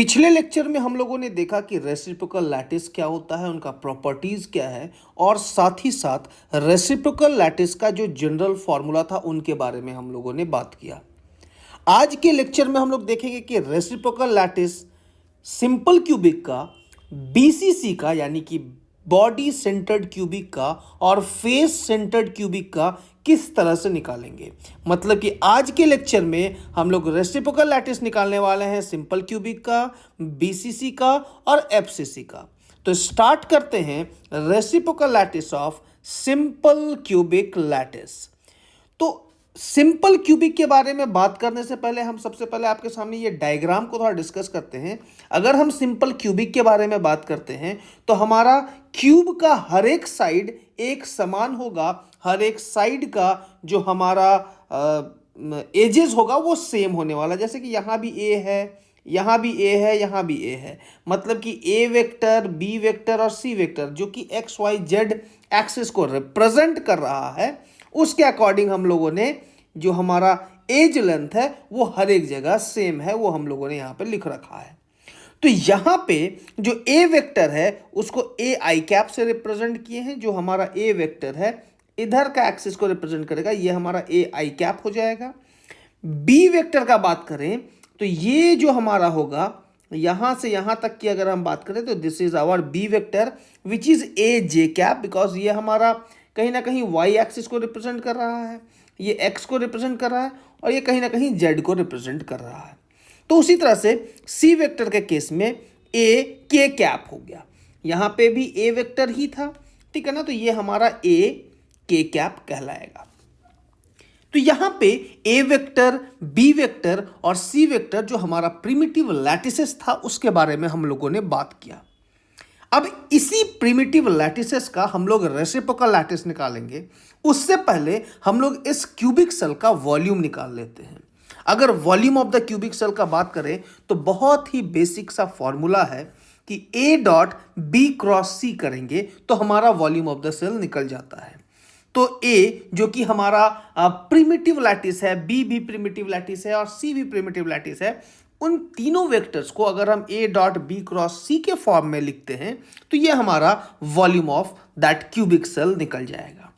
पिछले लेक्चर में हम लोगों ने देखा कि रेसिप्रोकल लैटिस क्या होता है, उनका प्रॉपर्टीज क्या है और साथ ही साथ रेसिप्रोकल लैटिस का जो जनरल फॉर्मूला था उनके बारे में हम लोगों ने बात किया। आज के लेक्चर में हम लोग देखेंगे कि रेसिप्रोकल लैटिस सिंपल क्यूबिक का, बीसीसी का यानी कि बॉडी सेंटर्ड क्यूबिक का और फेस सेंटर्ड क्यूबिक का किस तरह से निकालेंगे। मतलब कि आज के लेक्चर में हम लोग रेसिप्रोकल लैटिस निकालने वाले हैं सिंपल क्यूबिक का, बीसीसी का और एफसीसी का। तो स्टार्ट करते हैं reciprocal lattice of simple cubic lattice. तो सिंपल क्यूबिक के बारे में बात करने से पहले हम सबसे पहले आपके सामने ये डायग्राम को थोड़ा डिस्कस करते हैं। अगर हम सिंपल क्यूबिक के बारे में बात करते हैं तो हमारा क्यूब का हर एक साइड एक समान होगा, हर एक साइड का जो हमारा एजेस होगा वो सेम होने वाला। जैसे कि यहाँ भी ए है, यहाँ भी ए है, यहाँ भी ए है, मतलब कि ए वेक्टर, बी वेक्टर और सी वेक्टर जो कि एक्स वाई जेड एक्सिस को रिप्रेजेंट कर रहा है, उसके अकॉर्डिंग हम लोगों ने जो हमारा एज लेंथ है वो हर एक जगह सेम है, वो हम लोगों ने यहाँ पे लिख रखा है। तो यहाँ पे जो ए वेक्टर है उसको ए आई कैप से रिप्रेजेंट किए हैं। जो हमारा ए वेक्टर है इधर का एक्सिस को रिप्रेजेंट करेगा, ये हमारा ए आई कैप हो जाएगा। बी वेक्टर का बात करें तो ये जो हमारा होगा यहाँ से यहाँ तक की अगर हम बात करें तो this is our B vector which is a J cap, because ये हमारा कहीं ना कहीं वाई एक्सिस को रिप्रेजेंट कर रहा है, ये एक्स को रिप्रेजेंट कर रहा है और ये कहीं ना कहीं जेड को रिप्रेजेंट कर रहा है। तो उसी तरह से सी वेक्टर के केस में ए के कैप हो गया, यहाँ पे भी ए वेक्टर ही था, ठीक है ना, तो ये हमारा ए के कैप कहलाएगा। तो यहाँ पे ए वेक्टर, बी वेक्टर और सी वेक्टर जो हमारा प्रिमिटिव लैटिसेस था उसके बारे में हम लोगों ने बात किया। अब इसी प्रिमिटिव लैटिसेस का हम लोग रेसिप्रोकल लैटिस निकालेंगे। उससे पहले हम लोग इस क्यूबिक सेल का वॉल्यूम निकाल लेते हैं। अगर volume of the cubic cell का बात करें तो बहुत ही बेसिक सा फॉर्मूला है कि ए डॉट बी क्रॉस सी करेंगे तो हमारा वॉल्यूम ऑफ द सेल निकल जाता है। तो ए जो कि हमारा प्रिमिटिव लैटिस है, बी भी प्रिमिटिव लैटिस है और सी भी प्रिमिटिव लैटिस है, उन तीनों वेक्टर्स को अगर हम A dot B cross C के फॉर्म में लिखते हैं तो ये हमारा volume of that cubic cell निकल जाएगा।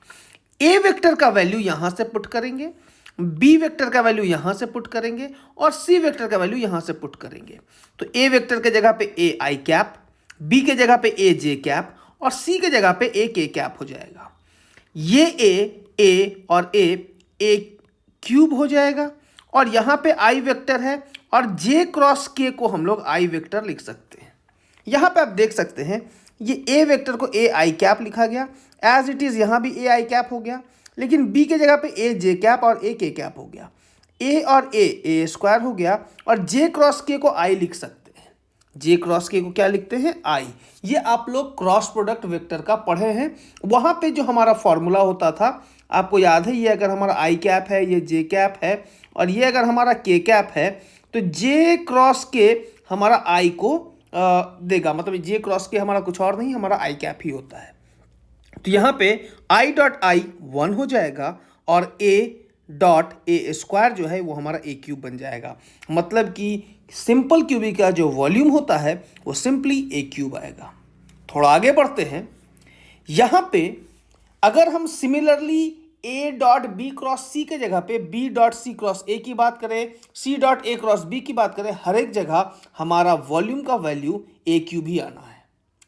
ए वेक्टर का वैल्यू यहां से पुट करेंगे, बी वेक्टर का वैल्यू यहां से पुट करेंगे और सी वेक्टर का वैल्यू यहां से पुट करेंगे। तो ए वेक्टर के जगह पे ए आई कैप, बी के जगह पे ए जे कैप और सी के जगह पे ए के कैप हो जाएगा। ये ए और ए क्यूब हो जाएगा और यहां पे आई वेक्टर है और जे क्रॉस के को हम लोग आई वेक्टर लिख सकते हैं। यहां पे आप देख सकते हैं ये ए वेक्टर को ए आई कैप लिखा गया, एज इट इज यहां भी ए आई कैप हो गया, लेकिन बी के जगह पे ए जे कैप और ए के कैप हो गया। ए और ए स्क्वायर हो गया और जे क्रॉस के को आई लिख सकते हैं। जे क्रॉस के को क्या लिखते हैं? आई। ये आप लोग क्रॉस प्रोडक्ट वेक्टर का पढ़े हैं, वहां पे जो हमारा फॉर्मूला होता था आपको याद है, ये अगर हमारा आई कैप है, ये जे कैप है और ये अगर हमारा के कैप है तो जे क्रॉस के हमारा आई को देगा, मतलब जे क्रॉस के हमारा कुछ और नहीं, हमारा आई कैप ही होता है। तो यहाँ पे आई डॉट आई 1 हो जाएगा और ए डॉट ए स्क्वायर जो है वो हमारा ए क्यूब बन जाएगा। मतलब कि सिंपल क्यूबिक का जो वॉल्यूम होता है वो सिंपली ए क्यूब आएगा। थोड़ा आगे बढ़ते हैं, यहाँ पे अगर हम similarly A dot B cross C के जगह पे B dot C cross A की बात करें, C dot A cross B की बात करें, हर एक जगह हमारा वॉल्यूम का वैल्यू ए क्यूब ही आना है।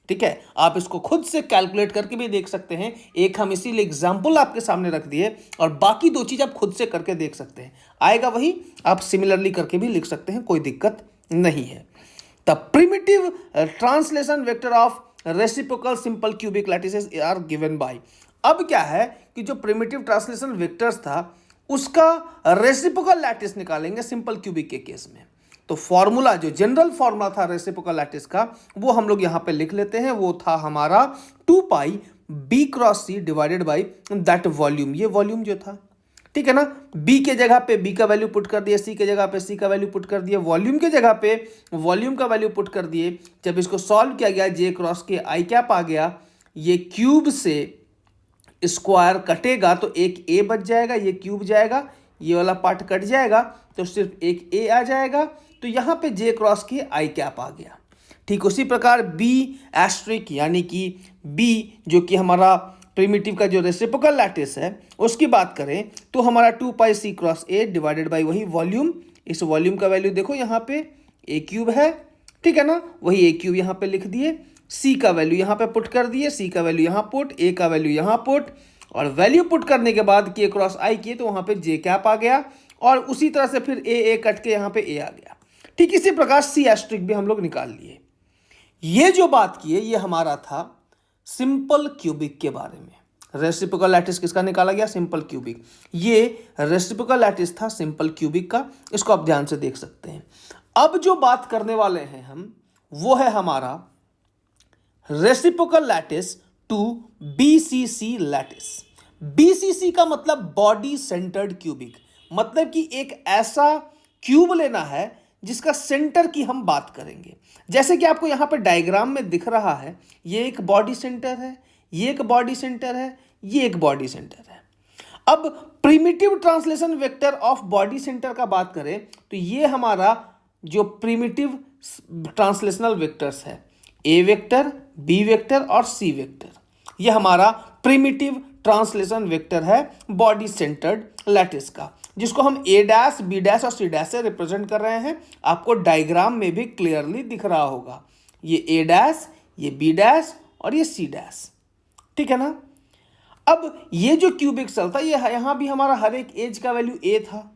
ठीक है, आप इसको खुद से कैलकुलेट करके भी देख सकते हैं। एक हम इसीलिए एग्जाम्पल आपके सामने रख दिए और बाकी दो चीज आप खुद से करके देख सकते हैं, आएगा वही। आप सिमिलरली करके भी लिख सकते हैं, कोई दिक्कत नहीं है। The primitive translation vector of reciprocal simple cubic lattices are given by. अब क्या है कि जो प्रिमिटिव ट्रांसलेशन वेक्टर्स था उसका रेसिप्रोकल लैटिस निकालेंगे सिंपल क्यूबिक के केस में। तो फॉर्मूला, जो जनरल फॉर्मूला था रेसिप्रोकल लैटिस का, वो हम लोग यहां पे लिख लेते हैं। वो था हमारा 2 pi B cross C divided by that volume, ये वॉल्यूम जो था, ठीक है ना। बी के जगह पे बी का वैल्यू पुट कर दिए, सी के जगह पे सी का वैल्यू पुट कर दिए, वॉल्यूम के जगह पे वॉल्यूम का वैल्यू पुट कर दिए। जब इसको सॉल्व किया गया जे क्रॉस के आई कैप आ गया, ये क्यूब से स्क्वायर कटेगा तो एक ए बच जाएगा, ये क्यूब जाएगा, ये वाला पार्ट कट जाएगा तो सिर्फ एक ए आ जाएगा। तो यहाँ पे जे क्रॉस के आई कैप आ गया। ठीक उसी प्रकार बी एस्ट्रिक यानी कि बी जो कि हमारा प्रिमिटिव का जो रेसिप्रोकल लैटिस है उसकी बात करें तो हमारा 2 पाई सी क्रॉस ए डिवाइडेड बाई वही वॉल्यूम। इस वॉल्यूम का वैल्यू देखो यहाँ पे ए क्यूब है, ठीक है ना, वही ए क्यूब यहाँ पे लिख दिए, सी का वैल्यू यहाँ पे पुट कर दिए, सी का वैल्यू यहाँ पुट, ए का वैल्यू यहाँ पुट, और वैल्यू पुट करने के बाद के क्रॉस आई किए तो वहाँ पे जे कैप आ गया, और उसी तरह से फिर ए कट के यहाँ पे ए आ गया। ठीक इसी प्रकार सी एस्ट्रिक भी हम लोग निकाल लिए। ये जो बात की है ये हमारा था सिंपल क्यूबिक के बारे में। रेसिप्रोकल लैटिस किसका निकाला गया? Simple cubic. ये रेसिप्रोकल लैटिस था सिंपल क्यूबिक का, इसको आप ध्यान से देख सकते हैं। अब जो बात करने वाले हैं हम वो है हमारा reciprocal lattice to BCC lattice. BCC का मतलब बॉडी सेंटर्ड क्यूबिक, मतलब कि एक ऐसा क्यूब लेना है जिसका सेंटर की हम बात करेंगे। जैसे कि आपको यहाँ पे डायग्राम में दिख रहा है, ये एक बॉडी सेंटर है, ये एक बॉडी सेंटर है, ये एक बॉडी सेंटर है। अब primitive translation vector of body centre का बात करें तो ये हमारा जो प्रिमिटिव ट्रांसलेशनल वेक्टर्स है, ए वेक्टर, बी वेक्टर और सी वेक्टर, ये हमारा प्रिमिटिव ट्रांसलेशन वेक्टर है बॉडी सेंटर्ड लैटिस का, जिसको हम ए डैश, बी डैश और सी डैश से रिप्रेजेंट कर रहे हैं। आपको डायग्राम में भी क्लियरली दिख रहा होगा, ये ए डैश, ये बी डैश और ये सी डैश, ठीक है ना। अब ये जो क्यूबिक सेल था ये यहाँ भी हमारा हर एक एज का वैल्यू ए था,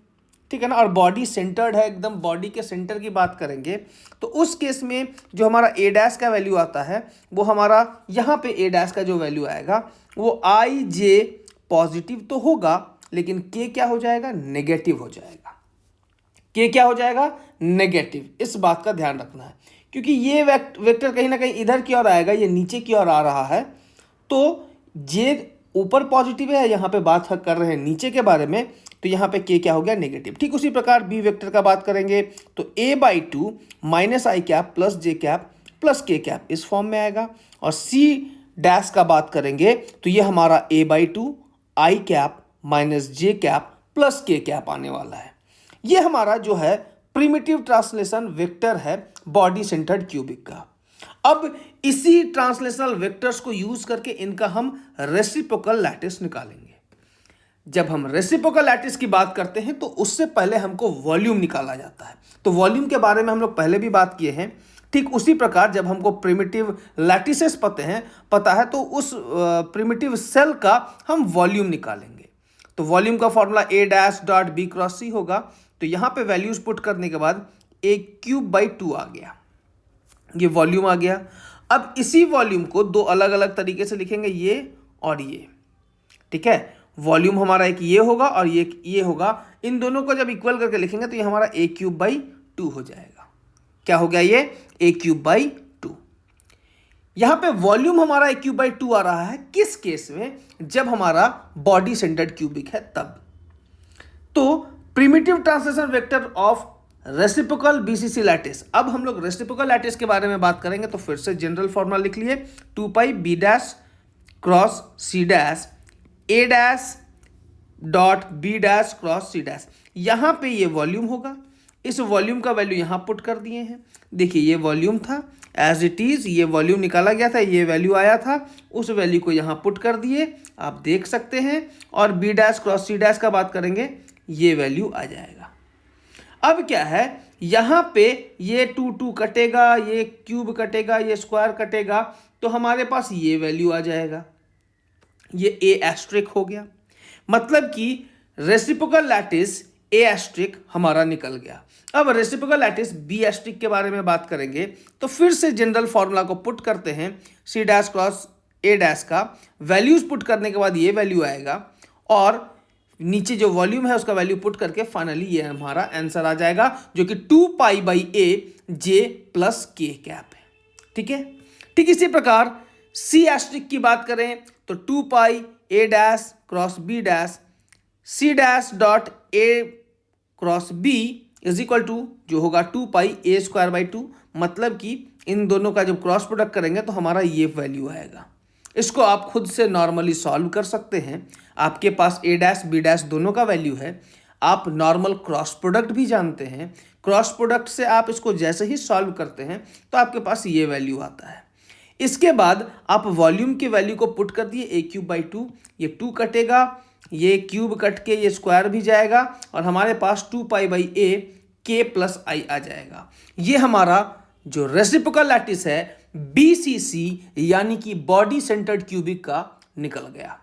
ठीक है ना, और बॉडी सेंटर्ड है, एकदम बॉडी के सेंटर की बात करेंगे तो उस केस में जो हमारा ए डैश का वैल्यू आता है वो हमारा यहाँ पे ए डैश का जो वैल्यू आएगा वो आई जे पॉजिटिव तो होगा, लेकिन के क्या हो जाएगा? नेगेटिव हो जाएगा। के क्या हो जाएगा? नेगेटिव। इस बात का ध्यान रखना है, क्योंकि ये वेक्टर कहीं ना कहीं इधर की ओर आएगा, ये नीचे की ओर आ रहा है, तो जे ऊपर पॉजिटिव है, यहाँ पे बात कर रहे हैं नीचे के बारे में, तो यहाँ पे के क्या हो गया? नेगेटिव। ठीक उसी प्रकार बी वेक्टर का बात करेंगे तो A by two minus I cap plus J cap plus K cap इस फॉर्म में आएगा, और सी डैश का बात करेंगे तो ये हमारा A by two I cap minus J cap plus K cap आने वाला है। ये हमारा जो है प्रिमिटिव ट्रांसलेशन वेक्टर है बॉडी सेंटर्ड क्यूबिक का। अब इसी ट्रांसलेशनल वेक्टर्स को यूज करके इनका हम रेसिप्रोकल लैटिस निकालेंगे। जब हम रेसिप्रोकल लैटिस की बात करते हैं तो उससे पहले हमको वॉल्यूम निकाला जाता है, तो वॉल्यूम के बारे में हम लोग पहले भी बात किए हैं। ठीक उसी प्रकार जब हमको प्रिमिटिव लैटिसेस पता है तो उस प्रिमिटिव सेल का हम वॉल्यूम निकालेंगे। तो वॉल्यूम का फॉर्मूला ए डैश डॉट बी क्रॉस सी होगा, तो यहाँ पे वैल्यूज पुट करने के बाद ए क्यूब बाई टू आ गया, ये वॉल्यूम आ गया। अब इसी वॉल्यूम को दो अलग अलग तरीके से लिखेंगे, ये और ये, ठीक है। वॉल्यूम हमारा एक ये होगा और ये होगा, इन दोनों को जब इक्वल करके लिखेंगे तो ये हमारा ए क्यूब बाई टू हो जाएगा। क्या हो गया? ये ए क्यूब बाई टू। यहां पे वॉल्यूम हमारा ए क्यूब बाई टू आ रहा है किस केस में? जब हमारा बॉडी सेंटर्ड क्यूबिक है तब। तो primitive translation vector of reciprocal BCC lattice. अब हम लोग रेसिप्रोकल लैटिस के बारे में बात करेंगे, तो फिर से जनरल फॉर्मूला लिख लिए, 2 pi B dash cross C dash A dash dot B dash cross C dash. यहाँ पे ये वॉल्यूम होगा, इस वॉल्यूम का वैल्यू यहाँ पुट कर दिए हैं। देखिए ये वॉल्यूम था, एज इट इज ये वॉल्यूम निकाला गया था, ये वैल्यू आया था, उस वैल्यू को यहाँ पुट कर दिए, आप देख सकते हैं। और B dash cross C dash का बात करेंगे, ये वैल्यू आ जाएगा। अब क्या है, यहाँ पे ये 2 कटेगा, ये क्यूब कटेगा, ये स्क्वायर कटेगा, तो हमारे पास ये वैल्यू आ जाएगा, ये ए एस्ट्रिक हो गया। मतलब कि रेसिप्रोकल लैटिस ए एस्ट्रिक हमारा निकल गया। अब रेसिप्रोकल लैटिस बी एस्ट्रिक के बारे में बात करेंगे, तो फिर से जनरल फॉर्मूला को पुट करते हैं, C dash cross A dash का वैल्यूज पुट करने के बाद ये वैल्यू आएगा, और नीचे जो वॉल्यूम है उसका वैल्यू पुट करके फाइनली ये हमारा आंसर आ जाएगा, जो कि 2 pi by A J plus K cap है। ठीक है। ठीक इसी प्रकार सी एस्ट्रिक की बात करें तो 2 pi A dash cross B dash C dash dot A cross B is equal to जो होगा 2 पाई ए स्क्वायर बाई 2। मतलब कि इन दोनों का जब क्रॉस प्रोडक्ट करेंगे तो हमारा ये वैल्यू आएगा। इसको आप खुद से नॉर्मली सॉल्व कर सकते हैं। आपके पास ए डैश बी डैश दोनों का वैल्यू है, आप नॉर्मल क्रॉस प्रोडक्ट भी जानते हैं। क्रॉस प्रोडक्ट से आप इसको जैसे ही सॉल्व करते हैं तो आपके पास ये वैल्यू आता है। इसके बाद आप वॉल्यूम की वैल्यू को पुट कर दिए, ए क्यूब बाई 2, ये 2 कटेगा, ये क्यूब कट के ये स्क्वायर भी जाएगा और हमारे पास 2 पाई बाई ए के प्लस आई आ जाएगा। ये हमारा जो रेसिप्रोकल लैटिस है BCC यानी कि बॉडी सेंटर्ड क्यूबिक का निकल गया।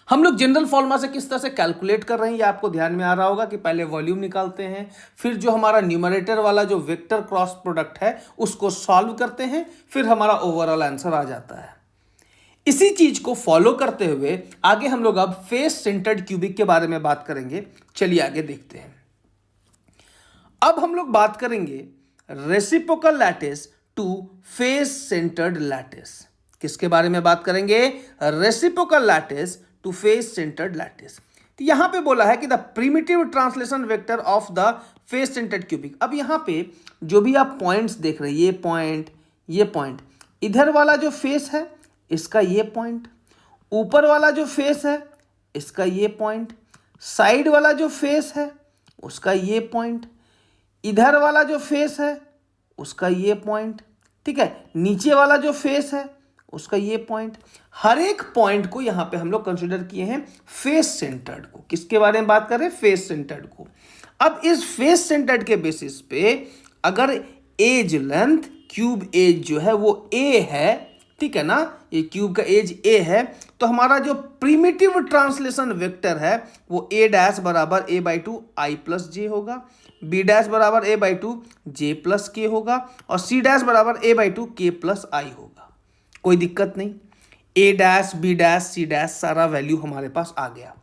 हम लोग जनरल फॉर्मूला से किस तरह से कैलकुलेट कर रहे हैं ये आपको ध्यान में आ रहा होगा कि पहले वॉल्यूम निकालते हैं, फिर जो हमारा न्यूमरेटर वाला जो वेक्टर क्रॉस प्रोडक्ट है उसको सॉल्व करते हैं, फिर हमारा ओवरऑल आंसर आ जाता है। इसी चीज को फॉलो करते हुए आगे हम लोग अब फेस सेंटर्ड क्यूबिक के बारे में बात करेंगे। चलिए आगे देखते हैं। अब हम लोग बात करेंगे reciprocal lattice to face centred lattice. किसके बारे में बात करेंगे? Reciprocal lattice to face centred lattice. तो यहां पे बोला है कि the primitive translation vector of the face centred cubic. अब यहां पे जो भी आप पॉइंट्स देख रहे हैं, ये पॉइंट, इधर वाला जो फेस है इसका ये पॉइंट, ऊपर वाला जो फेस है इसका ये पॉइंट, साइड वाला जो फेस है उसका ये पॉइंट, इधर वाला जो फेस है उसका ये पॉइंट, ठीक है, नीचे वाला जो फेस है उसका ये पॉइंट। हर एक पॉइंट को यहां पे हम लोग कंसीडर किए हैं फेस सेंटर्ड को। किसके बारे में बात कर रहे हैं? फेस सेंटर्ड को। अब इस फेस सेंटर्ड के बेसिस पे अगर एज लेंथ, क्यूब एज जो है वो ए है, ठीक है ना, ये क्यूब का एज ए है, तो हमारा जो प्रिमिटिव ट्रांसलेशन वेक्टर है वो ए डैश बराबर ए बाई 2 आई प्लस जे होगा, बी डैश बराबर ए बाई 2 जे प्लस के होगा और सी डैश बराबर ए बाई 2 के प्लस आई होगा। कोई दिक्कत नहीं, A dash B dash C dash सारा वैल्यू हमारे पास आ गया।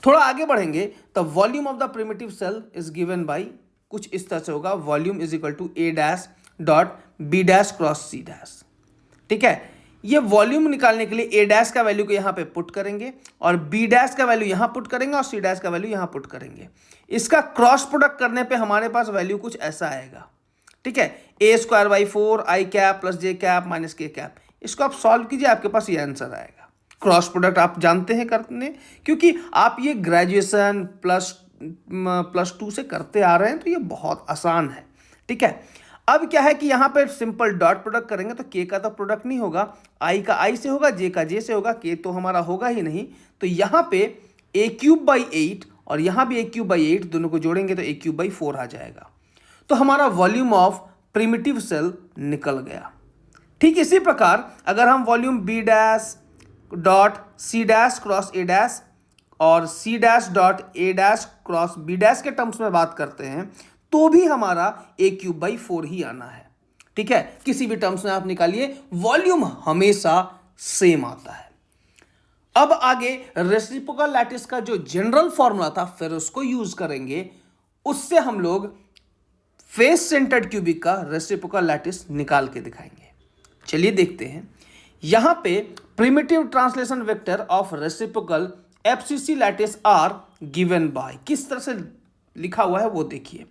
थोड़ा आगे बढ़ेंगे तो volume of the primitive cell is given by, कुछ इस तरह से होगा, volume is equal to A dash dot B dash cross C dash. ठीक है, ये वॉल्यूम निकालने के लिए ए डैश का वैल्यू को यहां पे पुट करेंगे और बी डैश का वैल्यू यहां पुट करेंगे और सी डैश का वैल्यू यहां पुट करेंगे। इसका क्रॉस प्रोडक्ट करने पे हमारे पास वैल्यू कुछ ऐसा आएगा, ठीक है, A square by 4 I cap plus J cap minus K cap. इसको आप सॉल्व कीजिए, आपके पास ये आंसर आएगा। क्रॉस प्रोडक्ट आप जानते हैं करने, क्योंकि आप ये ग्रेजुएशन प्लस 2 से करते आ रहे हैं, तो ये बहुत आसान है। ठीक है, अब क्या है कि यहाँ पे सिंपल डॉट प्रोडक्ट करेंगे तो के का तो प्रोडक्ट नहीं होगा, आई का आई से होगा, जे का जे से होगा, के तो हमारा होगा ही नहीं। तो यहाँ पे ए क्यूब बाई 8 और यहाँ भी ए क्यूब बाई 8 दोनों को जोड़ेंगे तो ए क्यूब बाई 4 आ जाएगा। तो हमारा वॉल्यूम ऑफ प्रिमिटिव सेल निकल गया। ठीक इसी प्रकार अगर हम volume B dash dot C dash cross A dash और C dash dot A dash cross B dash के टर्म्स में बात करते हैं तो भी हमारा ए क्यूब बाई 4 ही आना है। ठीक है, किसी भी टर्म्स में आप निकालिए, वॉल्यूम हमेशा सेम आता है। अब आगे रेसिप्रोकल लैटिस का जो जनरल फॉर्मूला था फिर उसको यूज करेंगे, उससे हम लोग फेस सेंटर्ड क्यूबिक का रेसिप्रोकल लैटिस निकाल के दिखाएंगे। चलिए देखते हैं। यहां पे primitive translation vector of reciprocal FCC lattice are given by, किस तरह से लिखा हुआ है वो देखिए।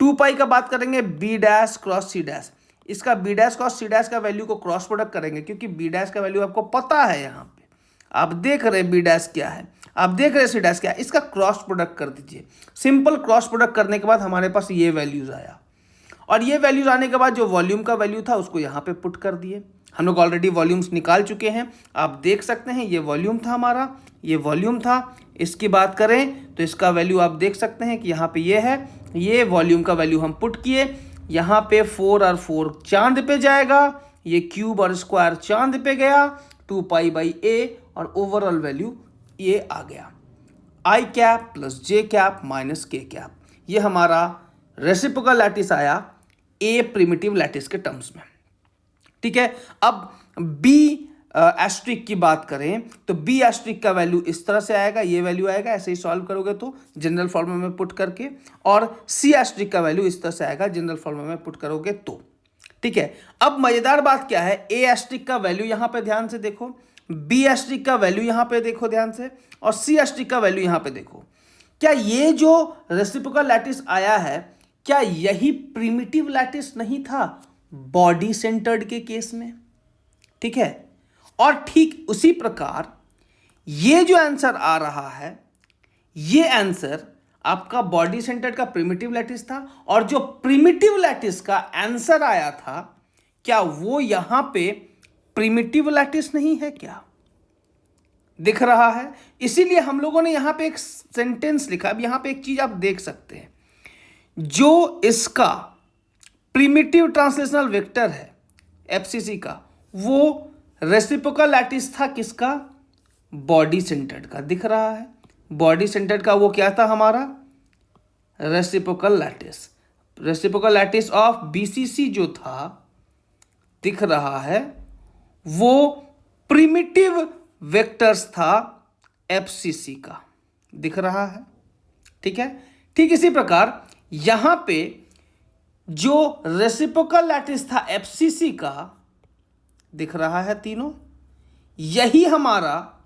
2 पाई का बात करेंगे B dash cross C dash, इसका B dash cross C dash का वैल्यू को क्रॉस प्रोडक्ट करेंगे, क्योंकि बी डैश का वैल्यू आपको पता है, यहाँ पे आप देख रहे हैं बी डैश क्या है, आप देख रहे हैं सी डैश क्या है, इसका क्रॉस प्रोडक्ट कर दीजिए। सिंपल क्रॉस प्रोडक्ट करने के बाद हमारे पास ये वैल्यूज आया और ये वैल्यूज आने के बाद जो वॉल्यूम का वैल्यू था उसको यहाँ पे पुट कर दिए। हम लोग ऑलरेडी वॉल्यूम्स निकाल चुके हैं, आप देख सकते हैं ये वॉल्यूम था हमारा, ये वॉल्यूम था। इसकी बात करें तो इसका वैल्यू आप देख सकते हैं कि यहाँ पे ये है, ये वॉल्यूम का वैल्यू हम पुट किए, यहाँ पे 4 और 4 चांद पे जाएगा, ये क्यूब और स्क्वायर चांद पे गया, 2 पाई बाई ए और ओवरऑल वैल्यू ये आ गया, आई cap plus J cap minus K cap. ये हमारा रेसिप्रोकल लैटिस आया ए प्रिमिटिव लैटिस के टर्म्स में। ठीक है, अब बी एस्ट्रिक की बात करें तो बी एस्ट्रिक का वैल्यू इस तरह से आएगा, ये वैल्यू आएगा, ऐसे ही सॉल्व करोगे तो जनरल फॉर्मूला में पुट करके, और सी एस्ट्रिक का वैल्यू इस तरह से आएगा जनरल फॉर्मूला में पुट करोगे तो। ठीक है, अब मजेदार बात क्या है, ए एस्ट्रिक का वैल्यू यहां पे ध्यान से देखो, बी एस्ट्रिक का वैल्यू यहां पे देखो ध्यान से, और सी एस्ट्रिक का वैल्यू यहां पे देखो। क्या ये जो रेसिप्रोकल लैटिस आया है, क्या यही प्रिमिटिव लैटिस नहीं था बॉडी सेंटर्ड के केस में? ठीक है, और ठीक उसी प्रकार ये जो आंसर आ रहा है, ये आंसर आपका बॉडी सेंटर्ड का प्रिमिटिव लैटिस था, और जो प्रिमिटिव लैटिस का आंसर आया था, क्या वो यहां पे प्रिमिटिव लैटिस नहीं है क्या? दिख रहा है। इसीलिए हम लोगों ने यहां पे एक सेंटेंस लिखा। अब यहां पे एक चीज आप देख सकते हैं, जो इसका प्रिमिटिव ट्रांसलेशनल वेक्टर है एफसीसी का, वो रेसिप्रोकल लैटिस था किसका? बॉडी सेंटर्ड का। दिख रहा है, बॉडी सेंटर्ड का वो क्या था हमारा? Reciprocal lattice. Reciprocal lattice of BCC जो था, दिख रहा है, वो प्रिमिटिव वेक्टर्स था एफसीसी का। दिख रहा है, ठीक है। ठीक इसी प्रकार यहां पे जो रेसिप्रोकल लैटिस था एफसीसी का, दिख रहा है तीनों, यही हमारा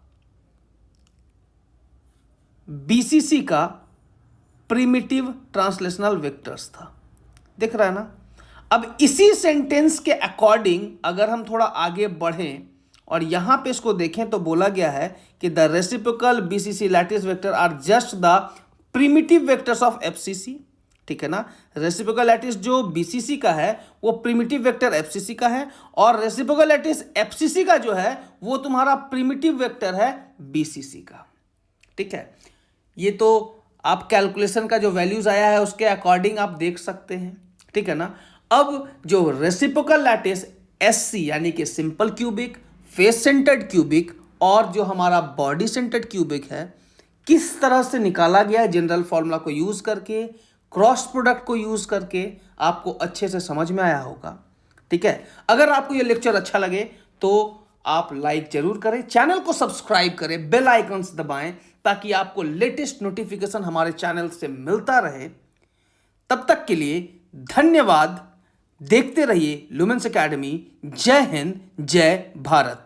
बीसीसी का प्रिमिटिव ट्रांसलेशनल वेक्टर्स था। दिख रहा है ना। अब इसी सेंटेंस के अकॉर्डिंग अगर हम थोड़ा आगे बढ़ें और यहां पे इसको देखें तो बोला गया है कि the reciprocal BCC lattice vector are just the primitive vectors of FCC. ठीक है ना। रेसिप्रोकल लैटिस जो बीसीसी का है वो प्रिमिटिव वेक्टर एफसीसी का है, और रेसिप्रोकल लैटिस एफसीसी का जो है वो तुम्हारा प्रिमिटिव वेक्टर है बीसीसी का। ठीक है। ये तो आप कैलकुलेशन का जो वैल्यूज आया है उसके अकॉर्डिंग आप देख सकते हैं। ठीक है ना। अब जो रेसिप्रोकल लैटिस एससी यानी कि simple cubic, face centred cubic और जो हमारा बॉडी सेंटर्ड क्यूबिक है, किस तरह से निकाला गया जनरल फॉर्मूला को यूज करके, क्रॉस प्रोडक्ट को यूज करके, आपको अच्छे से समझ में आया होगा। ठीक है। अगर आपको ये लेक्चर अच्छा लगे तो आप लाइक जरूर करें, चैनल को सब्सक्राइब करें, बेल आइकन्स दबाएं ताकि आपको लेटेस्ट नोटिफिकेशन हमारे चैनल से मिलता रहे। तब तक के लिए धन्यवाद। देखते रहिए लुमेंस एकेडमी। जय हिंद, जय भारत।